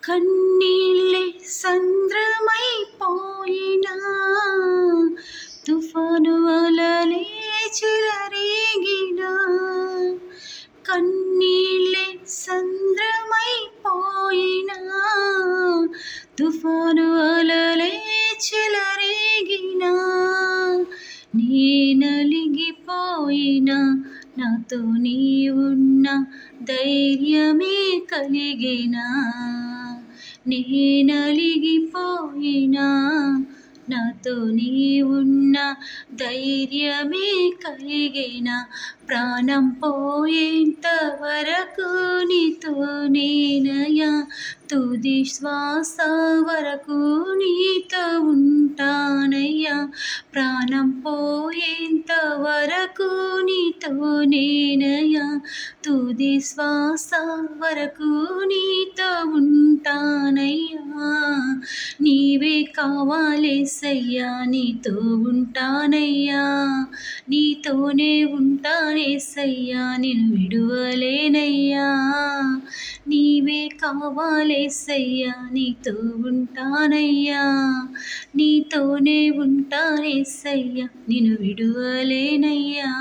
కన్నీళ్ళే సంద్రమైపోయినా, తుఫాను అలలే చెలరేగినా, కన్నీళ్ళే సంద్రమైపోయినా, తుఫాను అలలే చెలరేగినా, నేనలిగిపోయినా నాతో నీవున్నా ధైర్యమే కలిగేనా, నేనలిగిపోయినా నాతో నీవున్నా ధైర్యమే కలిగేనా, ప్రాణం పోయేంత వరకు నీతో నేనయ్యా, తుది శ్వాస వరకు నీతో ఉంటానయ్యా, ప్రాణం పోయేంత వరకు నీతో నేనయ్యా, తుది శ్వాస వరకు నీతో ఉంటానయ్యా, నీవే కావాలేసయ్యా, నీతో ఉంటానయ్యా, నీతోనే ఉంటానేసయ్యా, నిన్ను విడువలేనయ్యా, నీవే కావాలేసయ్యా, నీతో ఉంటానయ్యా, నీతోనే ఉంటానేసయ్యా, నిన్ను విడువలేనయ్యా.